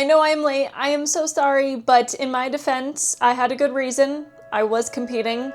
I know I'm late, I am so sorry, but in my defense, I had a good reason. I was competing.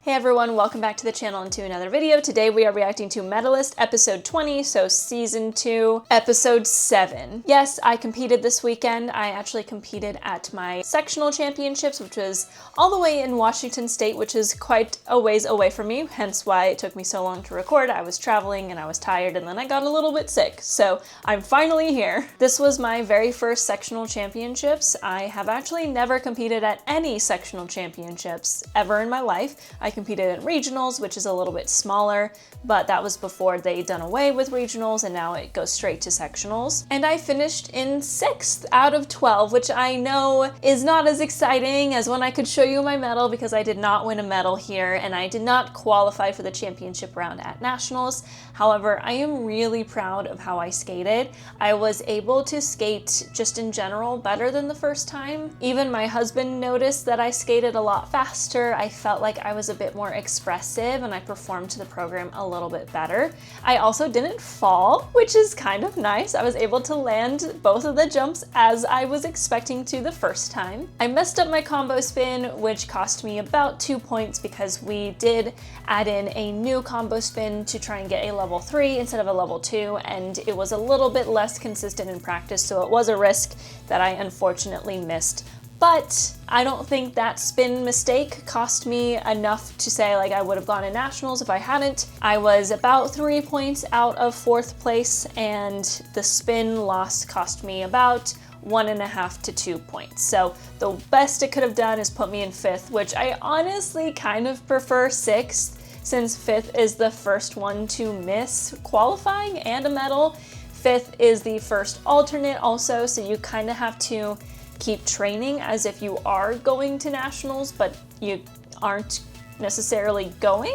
Hey everyone, welcome back to the channel and to another video. Today we are reacting to Medalist episode 20, so season 2, episode 7. Yes, I competed this weekend. I actually competed at my sectional championships, which was all the way in Washington State, which is quite a ways away from me, hence why it took me so long to record. I was traveling and I was tired and then I got a little bit sick, so I'm finally here. This was my very first sectional championships. I have actually never competed at any sectional championships ever in my life. I competed in regionals, which is a little bit smaller, but that was before they done away with regionals and now it goes straight to sectionals. And I finished in 6th out of 12, which I know is not as exciting as when I could show you my medal because I did not win a medal here and I did not qualify for the championship round at nationals. However, I am really proud of how I skated. I was able to skate just in general better than the first time. Even my husband noticed that I skated a lot faster. I felt like I was a bit more expressive and I performed to the program a little bit better. I also didn't fall, which is kind of nice. I was able to land both of the jumps as I was expecting to the first time. I messed up my combo spin, which cost me about 2 points because we did add in a new combo spin to try and get a level 3 instead of a level 2, and it was a little bit less consistent in practice, so it was a risk that I unfortunately missed. But I don't think that spin mistake cost me enough to say like I would have gone to nationals if I hadn't. I was about 3 points out of 4th place and the spin loss cost me about 1.5 to 2 points. So the best it could have done is put me in 5th, which I honestly kind of prefer 6th since 5th is the first one to miss qualifying and a medal. 5th is the first alternate also, so you kind of have to keep training as if you are going to nationals, but you aren't necessarily going.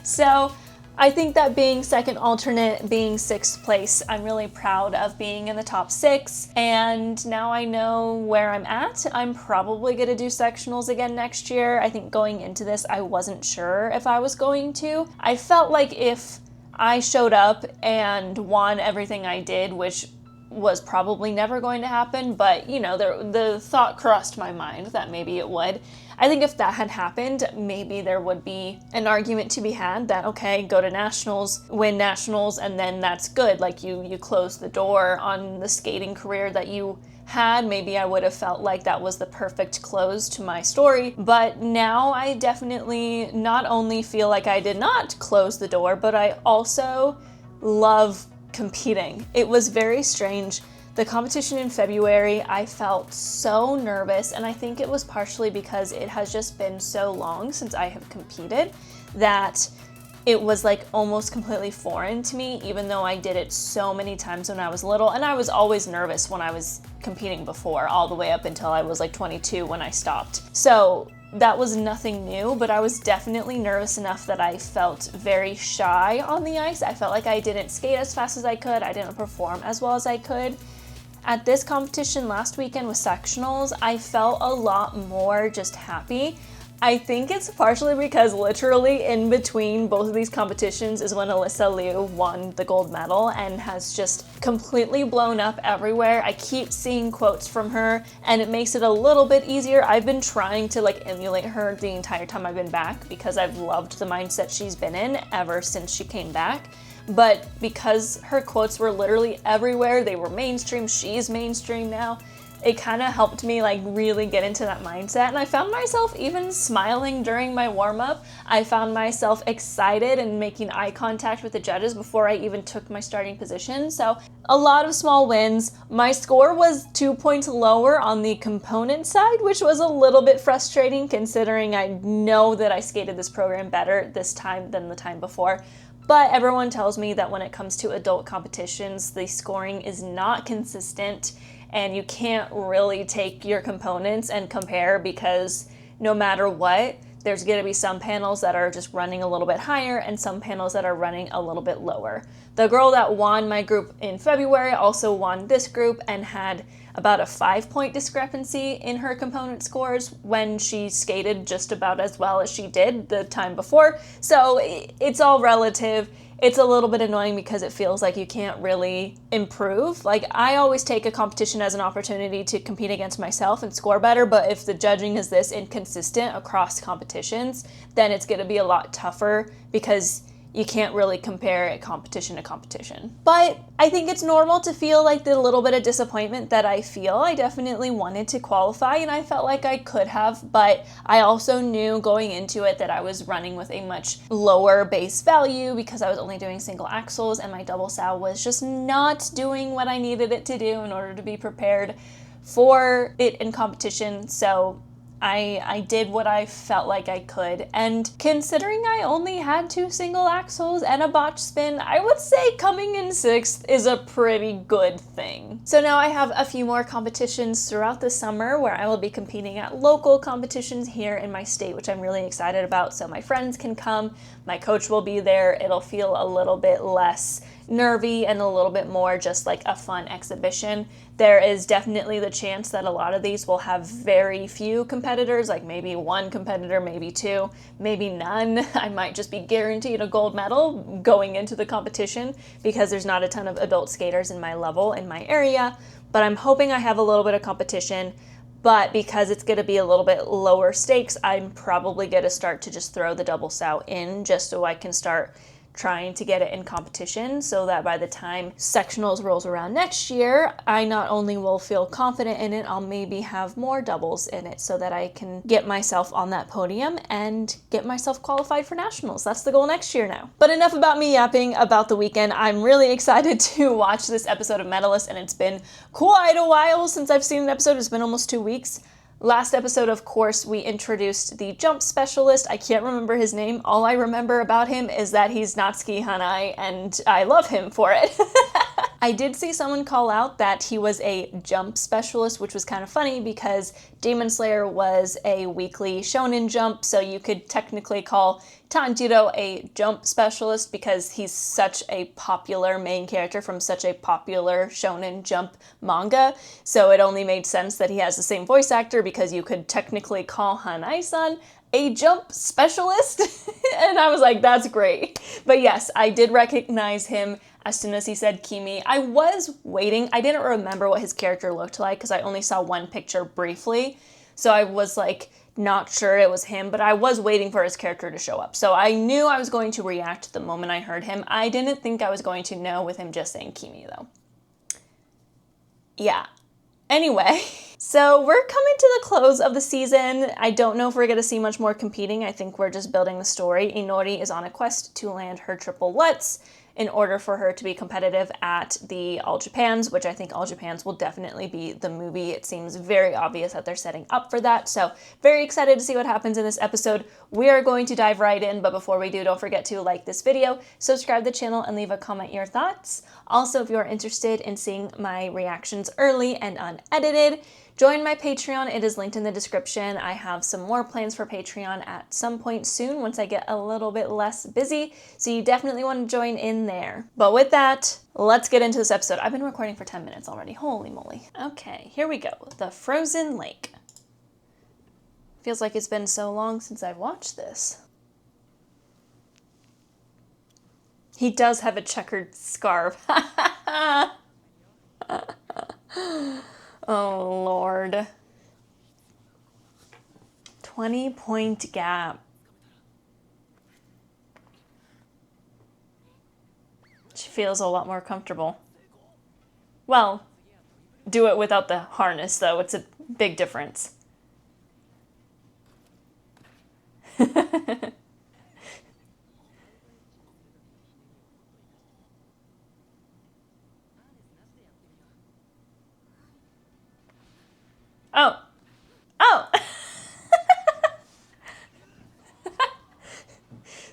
So I think that being second alternate, being 6th place, I'm really proud of being in the top 6. And now I know where I'm at. I'm probably gonna do sectionals again next year. I think going into this, I wasn't sure if I was going to. I felt like if I showed up and won everything I did, which was probably never going to happen, but you know, the thought crossed my mind that maybe it would. I think if that had happened, maybe there would be an argument to be had that, okay, go to nationals, win nationals, and then that's good. Like you close the door on the skating career that you had. Maybe I would have felt like that was the perfect close to my story. But now I definitely not only feel like I did not close the door, but I also love competing. It was very strange. The competition in February, I felt so nervous, and I think it was partially because it has just been so long since I have competed that it was like almost completely foreign to me, even though I did it so many times when I was little, and I was always nervous when I was competing before, all the way up until I was like 22 when I stopped. So that was nothing new, but I was definitely nervous enough that I felt very shy on the ice. I felt like I didn't skate as fast as I could. I didn't perform as well as I could. At this competition last weekend with sectionals, I felt a lot more just happy. I think it's partially because literally in between both of these competitions is when Alyssa Liu won the gold medal and has just completely blown up everywhere. I keep seeing quotes from her and it makes it a little bit easier. I've been trying to like emulate her the entire time I've been back because I've loved the mindset she's been in ever since she came back. But because her quotes were literally everywhere, they were mainstream, she's mainstream now, it kind of helped me like really get into that mindset. And I found myself even smiling during my warm-up. I found myself excited and making eye contact with the judges before I even took my starting position. So a lot of small wins. My score was 2 points lower on the component side, which was a little bit frustrating considering I know that I skated this program better this time than the time before. But everyone tells me that when it comes to adult competitions, the scoring is not consistent and you can't really take your components and compare because no matter what, there's going to be some panels that are just running a little bit higher and some panels that are running a little bit lower. The girl that won my group in February also won this group and had about a 5-point discrepancy in her component scores when she skated just about as well as she did the time before. So it's all relative. It's a little bit annoying because it feels like you can't really improve. Like, I always take a competition as an opportunity to compete against myself and score better, but if the judging is this inconsistent across competitions, then it's going to be a lot tougher because you can't really compare it competition to competition. But I think it's normal to feel like the little bit of disappointment that I feel. I definitely wanted to qualify and I felt like I could have, but I also knew going into it that I was running with a much lower base value because I was only doing single axles and my double sow was just not doing what I needed it to do in order to be prepared for it in competition. So I did what I felt like I could, and considering I only had 2 single axles and a botch spin, I would say coming in 6th is a pretty good thing. So now I have a few more competitions throughout the summer where I will be competing at local competitions here in my state, which I'm really excited about, so my friends can come, my coach will be there, it'll feel a little bit less nervy and a little bit more just like a fun exhibition. There is definitely the chance that a lot of these will have very few competitors, like maybe 1 competitor, maybe 2, maybe none. I might just be guaranteed a gold medal going into the competition because there's not a ton of adult skaters in my level in my area, but I'm hoping I have a little bit of competition. But because it's going to be a little bit lower stakes, I'm probably going to start to just throw the double sow in just so I can start trying to get it in competition so that by the time sectionals rolls around next year, I not only will feel confident in it, I'll maybe have more doubles in it so that I can get myself on that podium and get myself qualified for nationals. That's the goal next year now. But enough about me yapping about the weekend. I'm really excited to watch this episode of Medalist, and it's been quite a while since I've seen an episode. It's been almost 2 weeks. Last episode, of course, we introduced the jump specialist. I can't remember his name. All I remember about him is that he's Natsuki Hanai, and I love him for it. I did see someone call out that he was a jump specialist, which was kind of funny because Demon Slayer was a weekly shonen jump, so you could technically call Tanjiro a jump specialist because he's such a popular main character from such a popular shonen jump manga. So it only made sense that he has the same voice actor because you could technically call Hanai-san a jump specialist. And I was like, that's great. But yes, I did recognize him as soon as he said Kimi. I was waiting. I didn't remember what his character looked like because I only saw one picture briefly. So I was like not sure it was him, but I was waiting for his character to show up. So I knew I was going to react the moment I heard him. I didn't think I was going to know with him just saying Kimi though. Yeah. Anyway, so we're coming to the close of the season. I don't know if we're going to see much more competing. I think we're just building the story. Inori is on a quest to land her triple Lutz in order for her to be competitive at the All Japans, which I think All Japans will definitely be the movie. It seems very obvious that they're setting up for that. So very excited to see what happens in this episode. We are going to dive right in, but before we do, don't forget to like this video, subscribe to the channel, and leave a comment your thoughts. Also, if you're interested in seeing my reactions early and unedited, join my Patreon. It is linked in the description. I have some more plans for Patreon at some point soon once I get a little bit less busy, so you definitely want to join in there. But with that, let's get into this episode. I've been recording for 10 minutes already. Holy moly. Okay, here we go. The Frozen Lake. Feels like it's been so long since I've watched this. He does have a checkered scarf. Oh, Lord. 20-point gap. She feels a lot more comfortable. Well, do it without the harness, though. It's a big difference. Oh. Oh!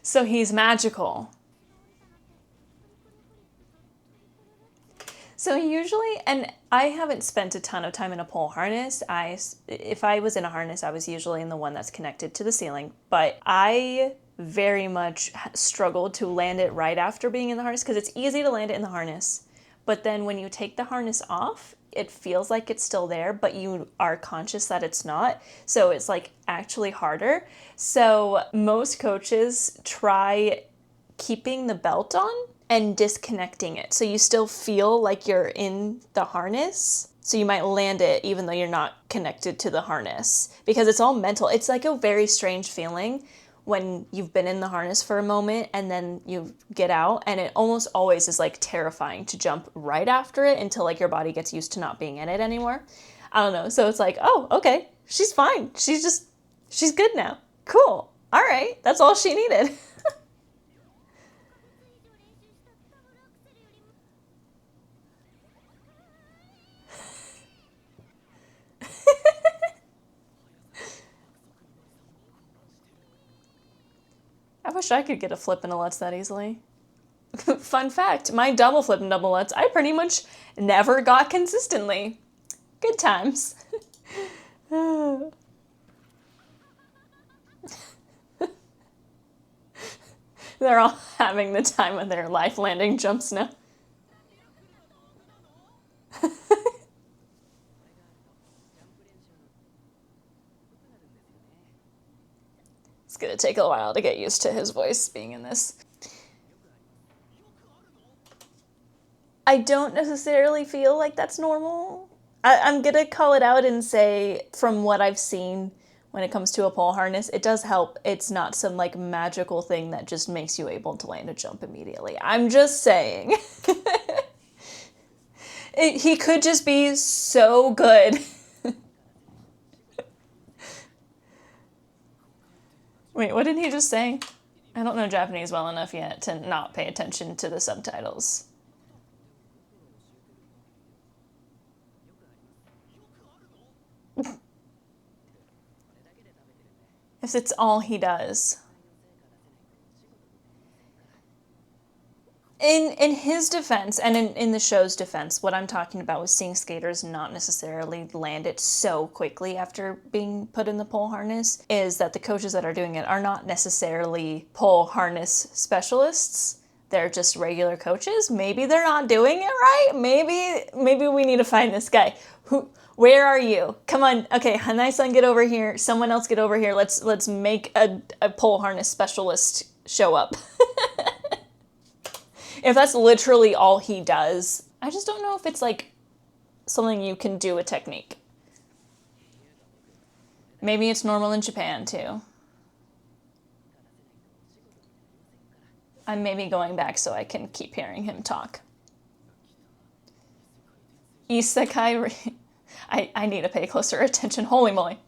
So he's magical. So usually, and I haven't spent a ton of time in a pole harness. If I was in a harness, I was usually in the one that's connected to the ceiling, but I very much struggled to land it right after being in the harness because it's easy to land it in the harness. But then when you take the harness off, it feels like it's still there, but you are conscious that it's not. So it's like actually harder. So most coaches try keeping the belt on and disconnecting it. So you still feel like you're in the harness. So you might land it even though you're not connected to the harness, because it's all mental. It's like a very strange feeling when you've been in the harness for a moment and then you get out, and it almost always is like terrifying to jump right after it until like your body gets used to not being in it anymore. I don't know. So it's like, oh, okay, she's fine. She's good now. Cool. All right. That's all she needed. I wish I could get a flip in a Lutz that easily. Fun fact, my double flip and double Lutz, I pretty much never got consistently. Good times. They're all having the time of their life landing jumps now. It's gonna take a while to get used to his voice being in this. I don't necessarily feel like that's normal. I'm gonna call it out and say, from what I've seen when it comes to a pole harness, it does help. It's not some like magical thing that just makes you able to land a jump immediately. I'm just saying. He could just be so good. Wait, what did he just say? I don't know Japanese well enough yet to not pay attention to the subtitles. If it's all he does. In his defense, and in the show's defense, what I'm talking about with seeing skaters not necessarily land it so quickly after being put in the pole harness is that the coaches that are doing it are not necessarily pole harness specialists. They're just regular coaches. Maybe they're not doing it right. Maybe we need to find this guy. Where are you? Come on. Okay, Hanai-san, get over here. Someone else get over here. Let's make a pole harness specialist show up. If that's literally all he does, I just don't know if it's like something you can do a technique. Maybe it's normal in Japan too. I'm maybe going back so I can keep hearing him talk. Isekai. I need to pay closer attention. Holy moly.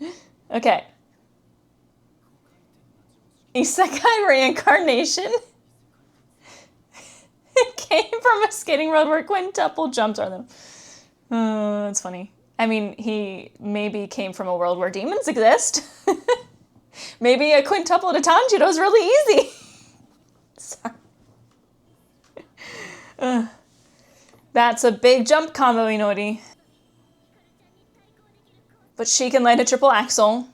Okay. Isekai reincarnation. It came from a skating road where quintuple jumps are them. That's funny. I mean, he maybe came from a world where demons exist. Maybe a quintuple to Tanjiro is really easy. Sorry. That's a big jump combo, Inori. But she can land a triple axel.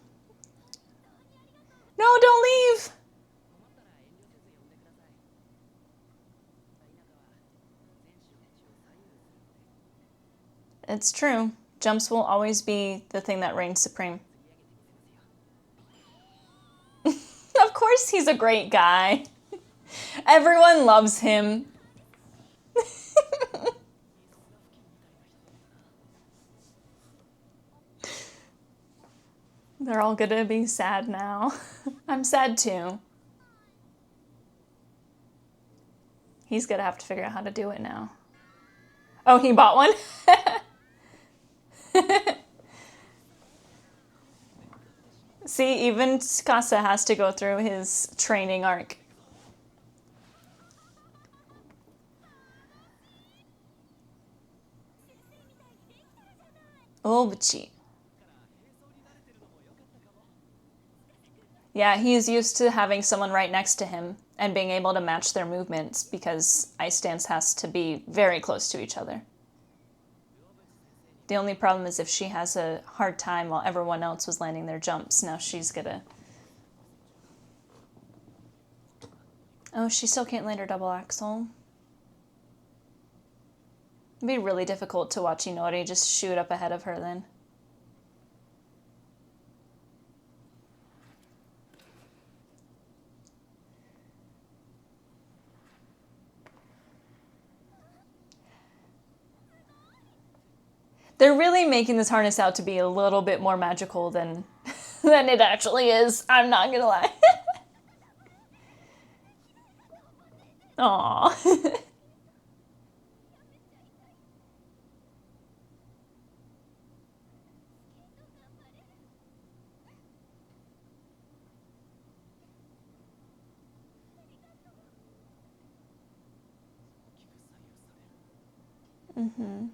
No, don't leave! It's true. Jumps will always be the thing that reigns supreme. Of course he's a great guy. Everyone loves him. They're all gonna be sad now. I'm sad too. He's gonna have to figure out how to do it now. Oh, he bought one? See, even Tsukasa has to go through his training arc. Obuchi. Yeah, he's used to having someone right next to him and being able to match their movements because ice dance has to be very close to each other. The only problem is if she has a hard time while everyone else was landing their jumps, now she's gonna... Oh, she still can't land her double axel. It'd be really difficult to watch Inori just shoot up ahead of her then. They're really making this harness out to be a little bit more magical than it actually is. I'm not gonna lie. Aww. Mm-hmm.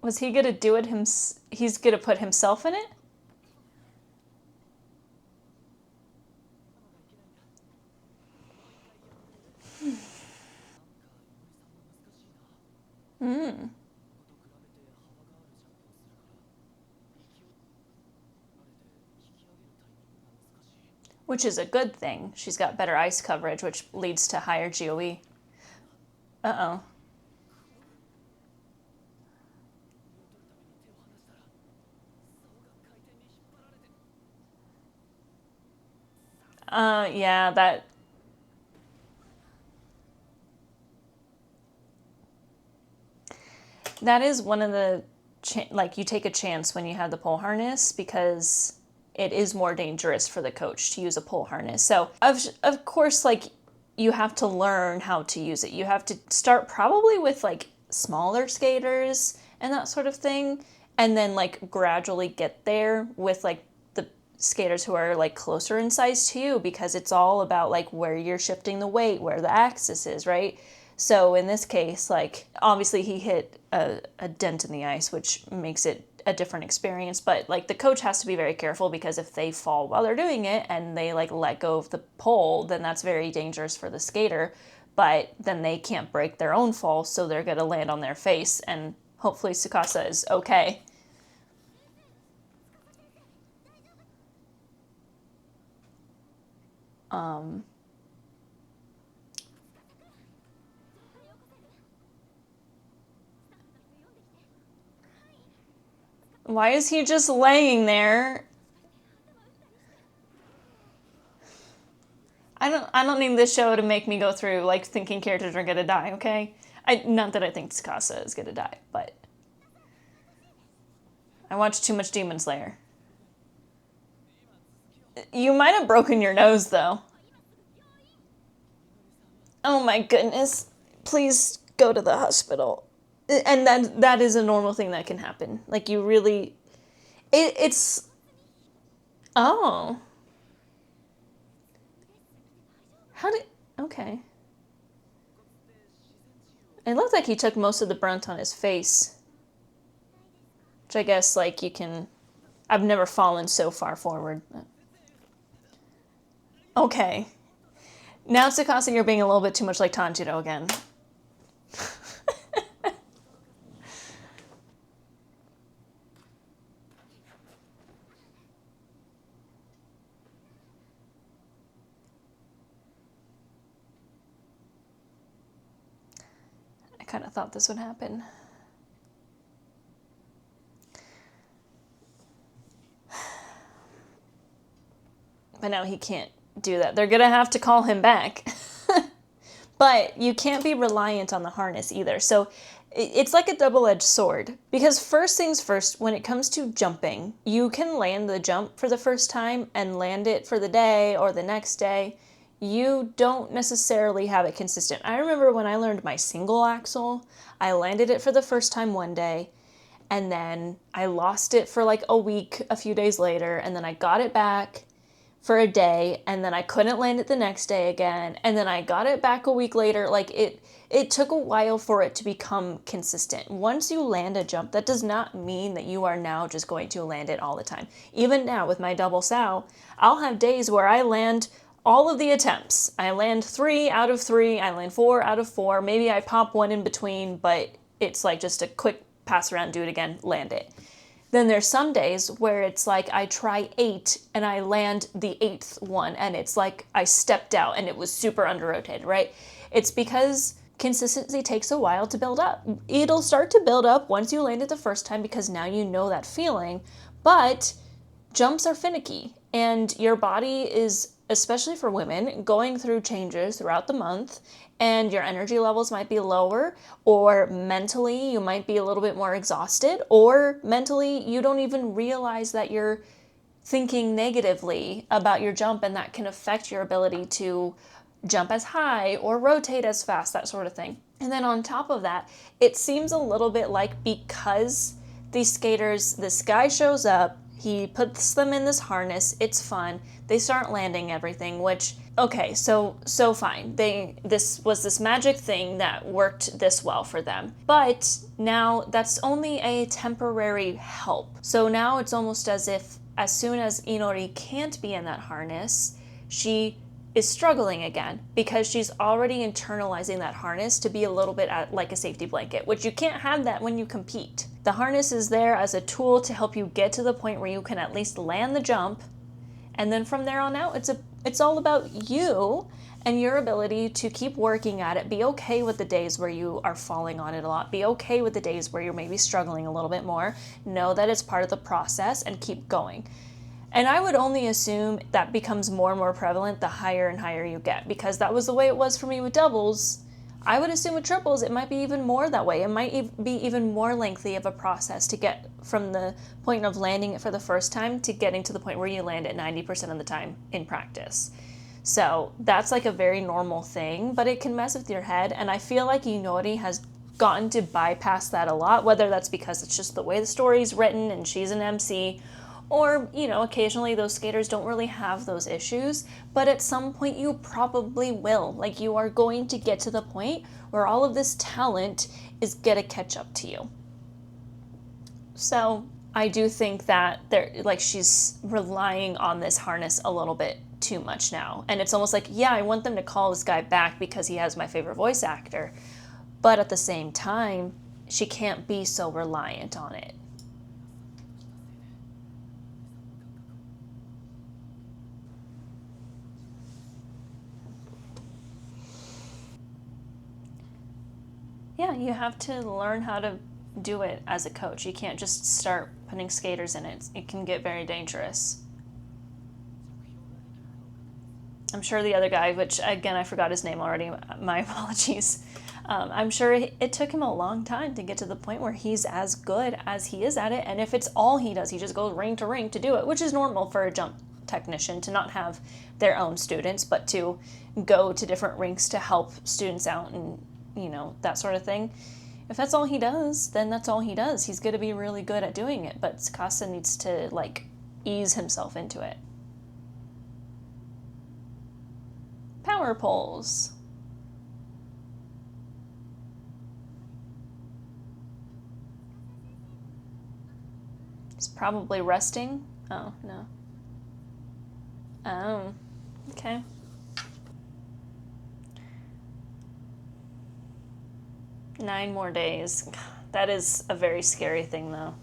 Was he gonna do it he's gonna put himself in it? Hmm. Which is a good thing. She's got better ice coverage, which leads to higher GOE. Uh-oh. Yeah, that is one of the, like, you take a chance when you have the pole harness because it is more dangerous for the coach to use a pole harness. So, of course, like, you have to learn how to use it. You have to start probably with, like, smaller skaters and that sort of thing, and then, like, gradually get there with, like, the skaters who are, like, closer in size to you, because it's all about, like, where you're shifting the weight, where the axis is, right? So in this case, like, obviously he hit a dent in the ice, which makes it a different experience, but, like, the coach has to be very careful, because if they fall while they're doing it and they, like, let go of the pole, then that's very dangerous for the skater, but then they can't break their own fall, so they're gonna land on their face, and hopefully Tsukasa is okay. Why is he just laying there? I don't need this show to make me go through, like, thinking characters are gonna die, okay? Not that I think Tsukasa is gonna die, but I watched too much Demon Slayer. You might have broken your nose, though. Oh my goodness. Please go to the hospital. And that is a normal thing that can happen. Like, you really... It's... Oh. How did... Okay. It looked like he took most of the brunt on his face. Which I guess, like, you can... I've never fallen so far forward. Okay. Now, Tsukasa, you're being a little bit too much like Tanjiro again. I kind of thought this would happen. But now he can't do that. They're gonna have to call him back. But you can't be reliant on the harness either. So it's like a double-edged sword. Because first things first, when it comes to jumping, you can land the jump for the first time and land it for the day or the next day. You don't necessarily have it consistent. I remember when I learned my single axel, I landed it for the first time one day, and then I lost it for like a week a few days later, and then I got it back for a day, and then I couldn't land it the next day again, and then I got it back a week later. Like, it took a while for it to become consistent. Once you land a jump, that does not mean that you are now just going to land it all the time. Even now with my double sow, I'll have days where I land all of the attempts. I land 3 out of 3, I land 4 out of 4, maybe I pop one in between, but it's like just a quick pass around, do it again, land it. Then there's some days where it's like I try 8 and I land the 8th one and it's like I stepped out and it was super under-rotated, right? It's because consistency takes a while to build up. It'll start to build up once you land it the first time because now you know that feeling, but jumps are finicky and your body is, especially for women, going through changes throughout the month, and your energy levels might be lower, or mentally you might be a little bit more exhausted, or mentally you don't even realize that you're thinking negatively about your jump, and that can affect your ability to jump as high or rotate as fast, that sort of thing. And then on top of that, it seems a little bit like because these skaters, this guy shows up, he puts them in this harness, it's fun, they start landing everything, which, okay, so fine. This was this magic thing that worked this well for them. But now that's only a temporary help. So now it's almost as if as soon as Inori can't be in that harness, she is struggling again because she's already internalizing that harness to be a little bit like a safety blanket, which you can't have that when you compete. The harness is there as a tool to help you get to the point where you can at least land the jump, and then from there on out, it's all about you and your ability to keep working at it. Be okay with the days where you are falling on it a lot. Be okay with the days where you're maybe struggling a little bit more. Know that it's part of the process and keep going. And I would only assume that becomes more and more prevalent the higher and higher you get, because that was the way it was for me with doubles. I would assume with triples it might be even more that way. It might be even more lengthy of a process to get from the point of landing it for the first time to getting to the point where you land it 90% of the time in practice. So that's like a very normal thing, but it can mess with your head, and I feel like Inori has gotten to bypass that a lot, whether that's because it's just the way the story's written and she's an MC, or, you know, occasionally those skaters don't really have those issues, but at some point you probably will. Like, you are going to get to the point where all of this talent is gonna catch up to you. So I do think that she's relying on this harness a little bit too much now. And it's almost like, yeah, I want them to call this guy back because he has my favorite voice actor. But at the same time, she can't be so reliant on it. Yeah, you have to learn how to do it as a coach. You can't just start putting skaters in it. It can get very dangerous. I'm sure the other guy, which again, I forgot his name already, my apologies. I'm sure it took him a long time to get to the point where he's as good as he is at it. And if it's all he does, he just goes ring to ring to do it, which is normal for a jump technician to not have their own students, but to go to different rinks to help students out and, you know, that sort of thing. If that's all he does, then that's all he does. He's going to be really good at doing it, but Tsukasa needs to, like, ease himself into it. Power poles. He's probably resting. Oh, no. Oh, okay. Nine more days. That is a very scary thing, though.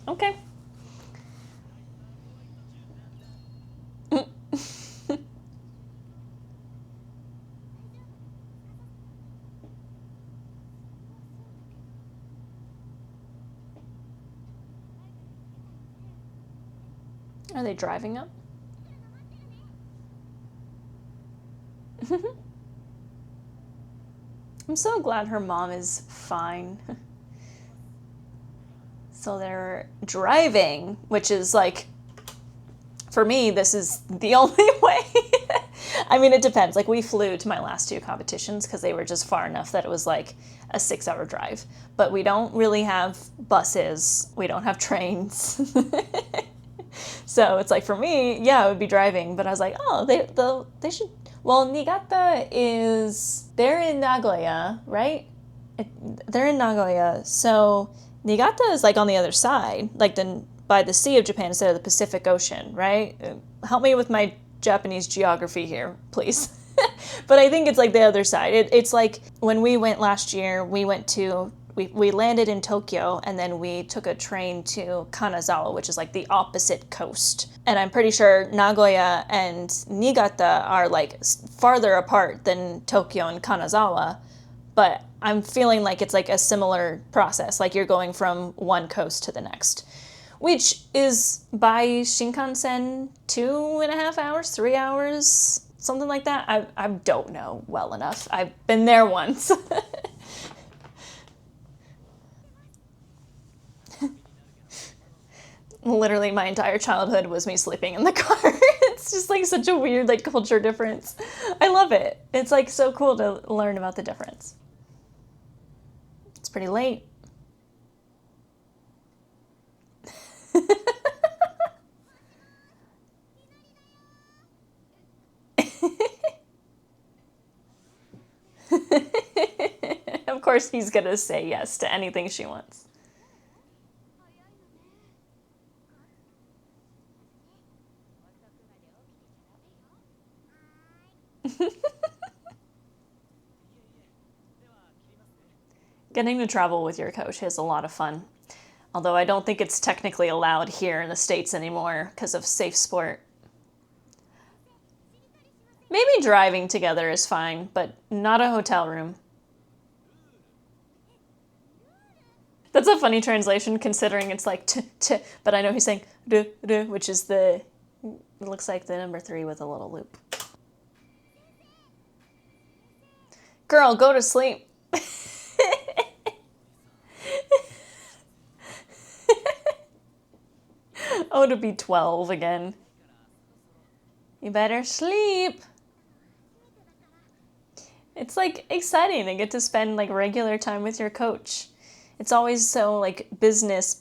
Okay. Are they driving up? I'm so glad her mom is fine. So they're driving, which is like, for me, this is the only way. I mean, it depends. Like, we flew to my last two competitions because they were just far enough that it was like a 6-hour drive. But we don't really have buses. We don't have trains. So it's like, for me, yeah, it would be driving. But I was like, oh, they should. Well, Niigata they're in Nagoya, right? They're in Nagoya, so Niigata is like on the other side, like by the Sea of Japan instead of the Pacific Ocean, right? Help me with my Japanese geography here, please. But I think it's like the other side. It's like when we went last year, we landed in Tokyo and then we took a train to Kanazawa, which is like the opposite coast. And I'm pretty sure Nagoya and Niigata are like farther apart than Tokyo and Kanazawa, but I'm feeling like it's like a similar process, like you're going from one coast to the next, which is by Shinkansen 2.5 hours, 3 hours, something like that. I don't know well enough. I've been there once. Literally my entire childhood was me sleeping in the car. It's just like such a weird like culture difference. I love it. It's like so cool to learn about the difference. It's pretty late. Of course he's gonna say yes to anything she wants. Getting to travel with your coach is a lot of fun. Although I don't think it's technically allowed here in the States anymore because of safe sport. Maybe driving together is fine, but not a hotel room. That's a funny translation considering it's like t, but I know he's saying r, which is it looks like the number 3 with a little loop. Girl, go to sleep. Oh, to be 12 again. You better sleep. It's like exciting to get to spend like regular time with your coach. It's always so like business.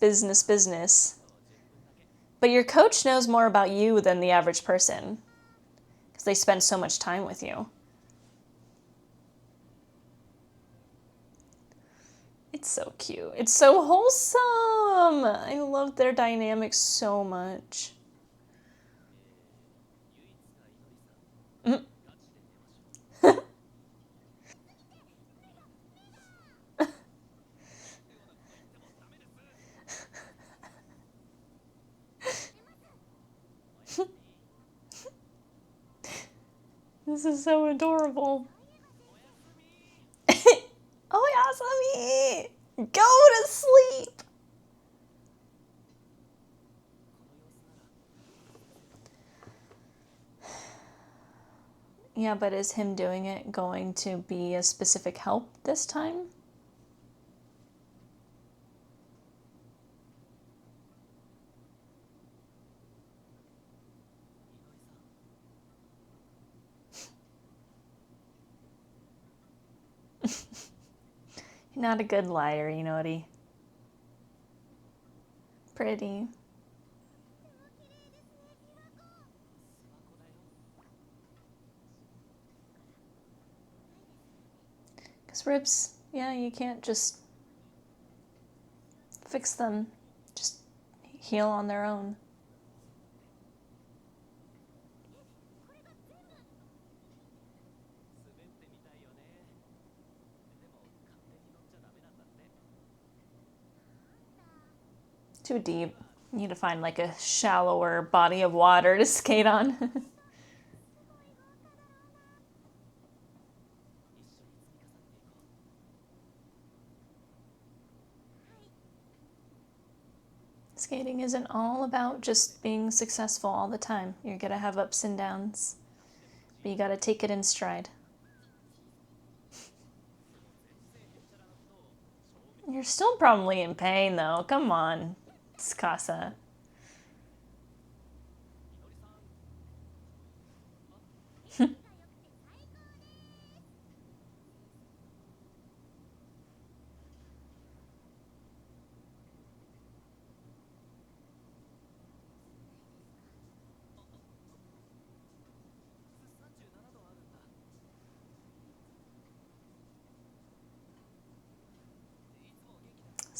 But your coach knows more about you than the average person because they spend so much time with you. It's so cute. It's so wholesome. I love their dynamic so much. This is so adorable. Oh, Yasami! Go to sleep! Yeah, but is him doing it going to be a specific help this time? You're not a good liar, Inori. Pretty. Because ribs, yeah, you can't just fix them. Just heal on their own. Too deep. You need to find like a shallower body of water to skate on. Skating isn't all about just being successful all the time. You're gonna have ups and downs, but you gotta take it in stride. You're still probably in pain though. Come on, Tsukasa.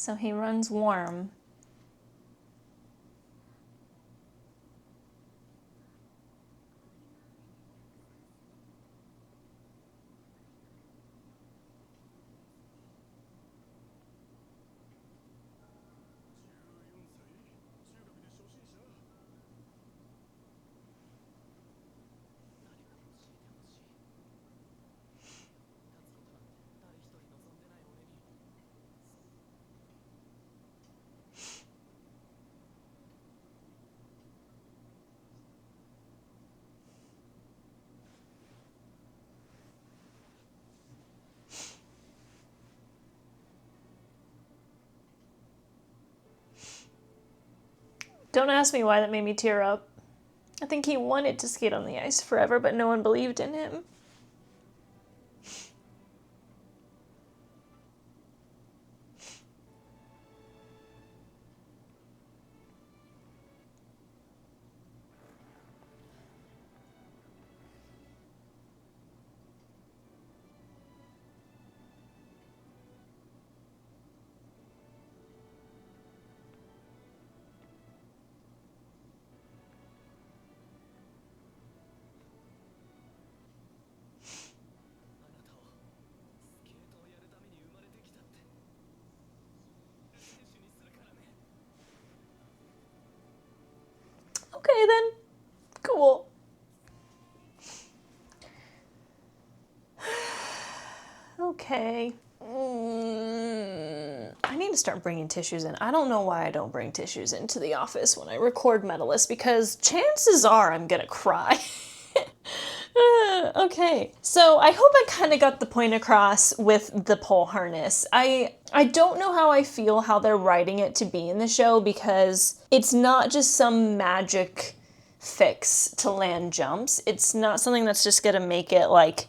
So he runs warm. Don't ask me why that made me tear up. I think he wanted to skate on the ice forever, but no one believed in him. Okay then. Cool. Okay. I need to start bringing tissues in. I don't know why I don't bring tissues into the office when I record Medalist, because chances are I'm gonna cry. Okay, so I hope I kind of got the point across with the pole harness. I don't know how I feel how they're writing it to be in the show, because it's not just some magic fix to land jumps. It's not something that's just gonna make it like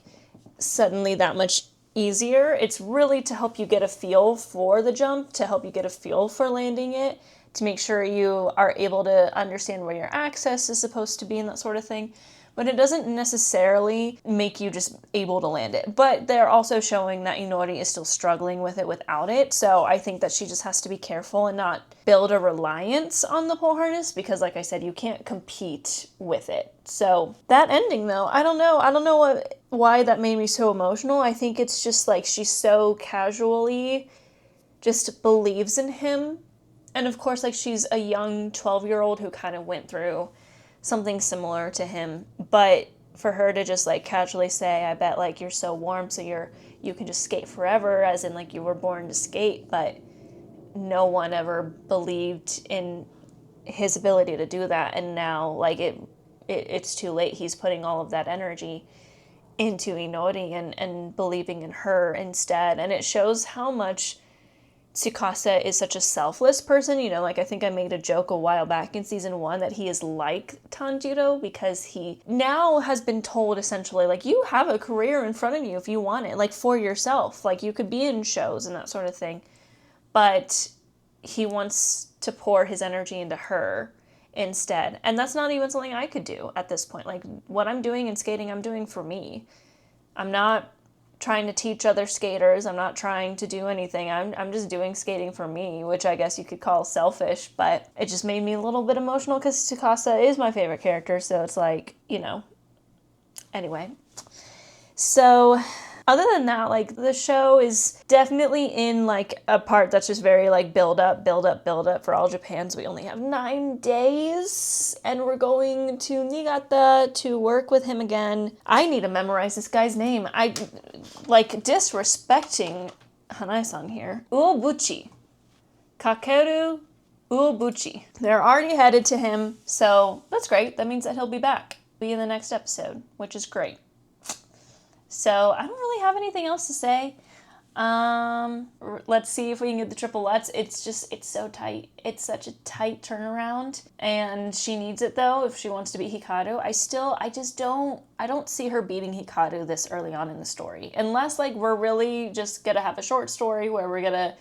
suddenly that much easier. It's really to help you get a feel for the jump, to help you get a feel for landing it, to make sure you are able to understand where your access is supposed to be and that sort of thing. But it doesn't necessarily make you just able to land it. But they're also showing that Inori is still struggling with it without it. So I think that she just has to be careful and not build a reliance on the pole harness, because like I said, you can't compete with it. So that ending though, I don't know why that made me so emotional. I think it's just like she so casually just believes in him. And of course, like, she's a young 12-year-old who kind of went through something similar to him, but for her to just like casually say, I bet like you're so warm so you can just skate forever, as in like you were born to skate, but no one ever believed in his ability to do that, and now like it's too late. He's putting all of that energy into Inori and believing in her instead, and it shows how much Tsukasa is such a selfless person. You know, like, I think I made a joke a while back in season 1 that he is like Tanjiro, because he now has been told essentially, like, you have a career in front of you if you want it, like, for yourself. Like, you could be in shows and that sort of thing. But he wants to pour his energy into her instead. And that's not even something I could do at this point. Like, what I'm doing in skating, I'm doing for me. I'm not trying to teach other skaters. I'm not trying to do anything. I'm just doing skating for me, which I guess you could call selfish, but it just made me a little bit emotional because Tsukasa is my favorite character, so it's like, you know. Anyway. So, other than that, like, the show is definitely in, like, a part that's just very, like, build up for All Japan. So we only have 9 days, and we're going to Niigata to work with him again. I need to memorize this guy's name. I, like, disrespecting Hanae-san here. Uobuchi. Kakeru Uobuchi. They're already headed to him, so that's great. That means that he'll be back. Be in the next episode, which is great. So I don't really have anything else to say. Let's see if we can get the triple Lutz. It's so tight. It's such a tight turnaround, and she needs it though if she wants to beat Hikaru. I don't see her beating Hikaru this early on in the story, unless like we're really just gonna have a short story where we're gonna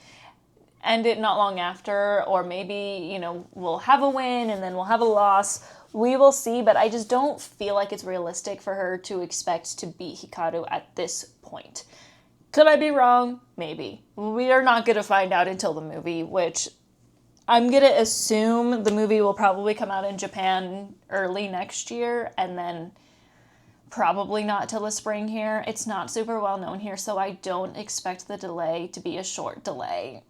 end it not long after, or maybe, you know, we'll have a win and then we'll have a loss. We will see, but I just don't feel like it's realistic for her to expect to beat Hikaru at this point. Could I be wrong? Maybe. We are not going to find out until the movie, which I'm going to assume the movie will probably come out in Japan early next year, and then probably not till the spring here. It's not super well known here, so I don't expect the delay to be a short delay.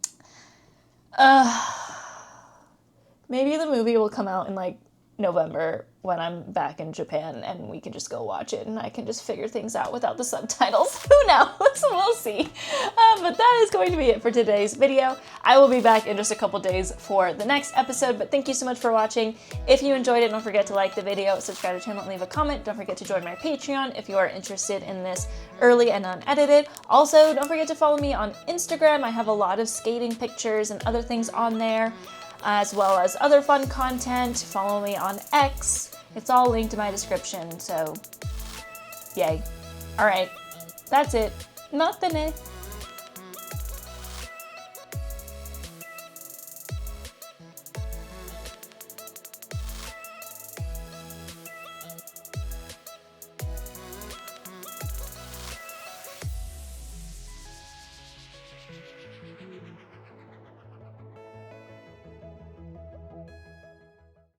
Maybe the movie will come out in like November when I'm back in Japan and we can just go watch it and I can just figure things out without the subtitles. Who knows? We'll see. But that is going to be it for today's video. I will be back in just a couple days for the next episode, but thank you so much for watching. If you enjoyed it, don't forget to like the video, subscribe to the channel, and leave a comment. Don't forget to join my Patreon if you are interested in this early and unedited. Also, don't forget to follow me on Instagram. I have a lot of skating pictures and other things on there, as well as other fun content. Follow me on X. It's all linked in my description, so yay. Alright, that's it. Nothing.